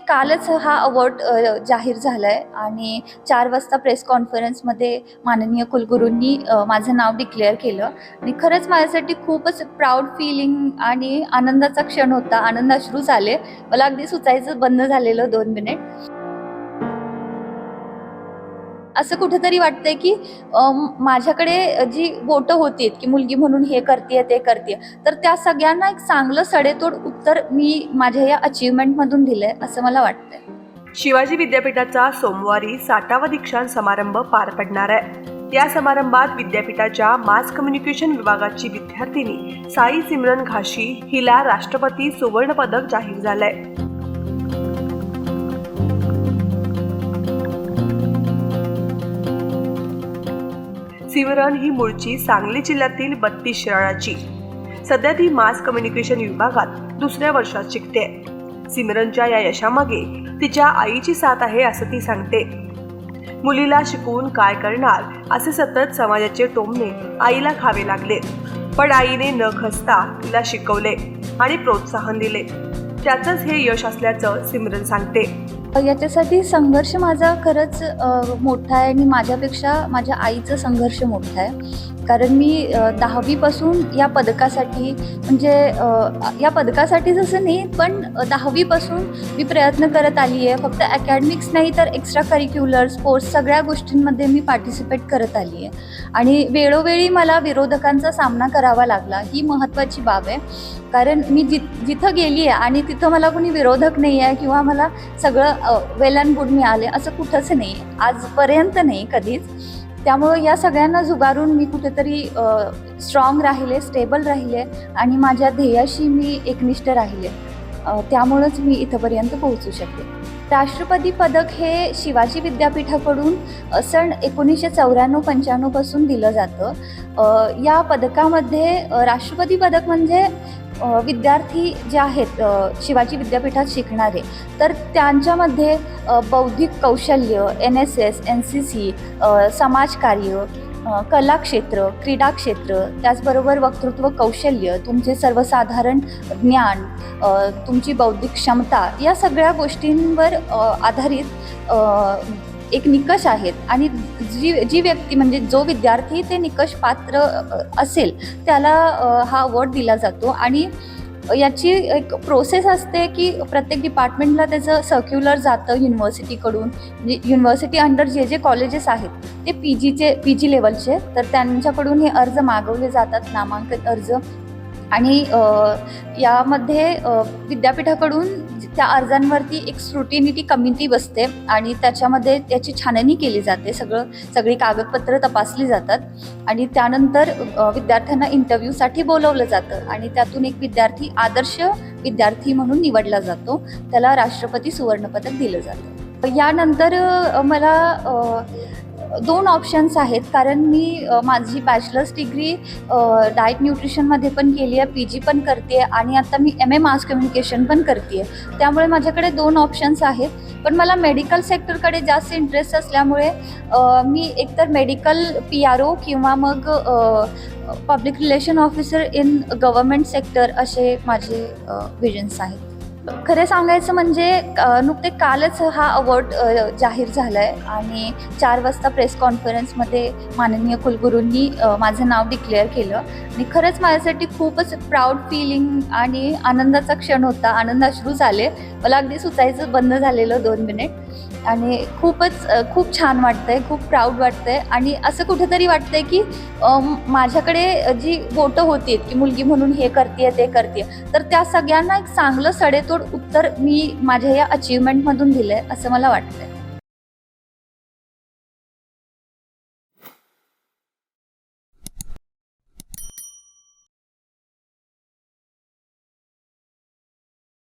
कालच हा अवॉर्ड जाहीर झाला आहे आणि 4 वाजता प्रेस कॉन्फरन्समध्ये माननीय कुलगुरूंनी माझं नाव डिक्लेअर केलं आणि खरंच माझ्यासाठी खूपच प्राऊड फीलिंग आणि आनंदाचा क्षण होता. आनंदाश्रू झाले. मला अगदी सुचायचं बंद झालेलं 2 मिनिट. असं कुठेतरी वाटतंय की माझ्याकडे जी बोटं होती की मुलगी म्हणून हे करते ते करते, तर त्या सगळ्यांना एक चांगलं सडेतोड उत्तर मी माझ्या या अचीवमेंटमधून दिलंय असं मला वाटतंय. शिवाजी विद्यापीठाचा सोमवारी 60वा दीक्षांत समारंभ पार पडणार आहे. या समारंभात विद्यापीठाच्या मास कम्युनिकेशन विभागाची विद्यार्थिनी साई सिमरन घाशी हिला राष्ट्रपती सुवर्ण पदक जाहीर झालंय. सिमरन ही मूळची सांगली जिल्ह्यातील 32 शिराळाची. सध्या ती मास कम्युनिकेशन विभागात 2ऱ्या वर्षात शिकते. सिमरनच्या या यशामागे तिच्या आईची साथ आहे असं ती सांगते. मुलीला शिकवून काय करणार असे सतत समाजाचे टोमणे आईला खावे लागले, पण आईने न खचता तिला शिकवले आणि प्रोत्साहन दिले. त्याचंच हे यश असल्याचं सिमरन सांगते. याच्यासाठी संघर्ष माझा खरंच मोठा आहे आणि माझ्यापेक्षा माझ्या आईचा संघर्ष मोठा आहे. कारण मी 10वीपासून या पदकासाठी म्हणजे या पदकासाठी जसं नाही, पण 10वीपासून मी प्रयत्न करत आली आहे. फक्त अकॅडमिक्स नाही तर एक्स्ट्रा करिक्युलर स्पोर्ट्स सगळ्या गोष्टींमध्ये मी पार्टिसिपेट करत आली आहे आणि वेळोवेळी मला विरोधकांचा सामना करावा लागला. ही महत्त्वाची बाब आहे. कारण मी जिथं गेली आहे आणि तिथं मला कोणी विरोधक नाही आहे किंवा मला सगळं वेल अँड गुड मिळाले असं कुठंच नाही, आजपर्यंत नाही कधीच. त्यामुळं या सगळ्यांना झुगारून मी कुठेतरी स्ट्रॉंग राहिले, स्टेबल राहिले आणि माझ्या ध्येयाशी मी एकनिष्ठ राहिले. त्यामुळंच मी इथंपर्यंत पोहोचू शकते. राष्ट्रपती पदक हे शिवाजी विद्यापीठाकडून सन 1994-95 पासून दिलं जातं. या पदकामध्ये राष्ट्रपती पदक म्हणजे विद्यार्थी जे आहेत शिवाजी विद्यापीठात शिकणारे, तर त्यांच्यामध्ये बौद्धिक कौशल्य, NSS, NCC, समाजकार्य, कलाक्षेत्र, क्रीडा क्षेत्र, त्याचबरोबर वक्तृत्व कौशल्य, तुमचे सर्वसाधारण ज्ञान, तुमची बौद्धिक क्षमता या सगळ्या गोष्टींवर आधारित एक निकष आहेत आणि जी व्यक्ती म्हणजे जो विद्यार्थी ते निकष पात्र असेल त्याला हा अवॉर्ड दिला जातो. आणि याची एक प्रोसेस असते की प्रत्येक डिपार्टमेंटला त्याचं सर्क्युलर जातं युनिव्हर्सिटीकडून. म्हणजे युनिव्हर्सिटी अंडर जे कॉलेजेस आहेत ते PG लेवलचे, तर त्यांच्याकडून हे अर्ज मागवले जातात, नामांकन अर्ज. आणि यामध्ये विद्यापीठाकडून त्या अर्जांवरती एक स्क्रुटिनिटी कमिटी बसते आणि त्याच्यामध्ये त्याची छाननी केली जाते. सगळी कागदपत्र तपासली जातात आणि त्यानंतर विद्यार्थ्यांना इंटरव्ह्यूसाठी बोलवलं जातं आणि त्यातून एक विद्यार्थी आदर्श विद्यार्थी म्हणून निवडला जातो. त्याला राष्ट्रपती सुवर्णपदक दिलं जातं. यानंतर मला 2 ऑप्शन्स आहेत. कारण मी माझी बॅचलर्स डिग्री डाएट न्यूट्रिशनमध्ये पण केली आहे, PG पण करते आहे आणि आता मी MA मास कम्युनिकेशन पण करते आहे. त्यामुळे माझ्याकडे 2 ऑप्शन्स आहेत. पण मला मेडिकल सेक्टरकडे जास्त इंटरेस्ट असल्यामुळे मी एकतर मेडिकल PRO किंवा मग public relation officer in government sector असे माझे विजन्स आहेत. खरे सांगायचं म्हणजे नुकते कालच हा अवॉर्ड जाहीर झाला आहे आणि 4 वाजता प्रेस कॉन्फरन्समध्ये माननीय कुलगुरूंनी माझं नाव डिक्लेअर केलं आणि खरंच माझ्यासाठी खूपच प्राऊड फीलिंग आणि आनंदाचा क्षण होता. आनंदाश्रू झाले. मला अगदी सुचायचं बंद झालेलं 2 मिनिट आणि खूप छान वाटतंय, खूप प्राऊड वाटतंय आणि असं कुठेतरी वाटतंय की माझ्याकडे जी बोटं होती की मुलगी म्हणून हे करते ते करते, तर त्या सगळ्यांना एक चांगलं सडेतोड उत्तर मी माझ्या या अचीवमेंटमधून दिलंय असं मला वाटतंय.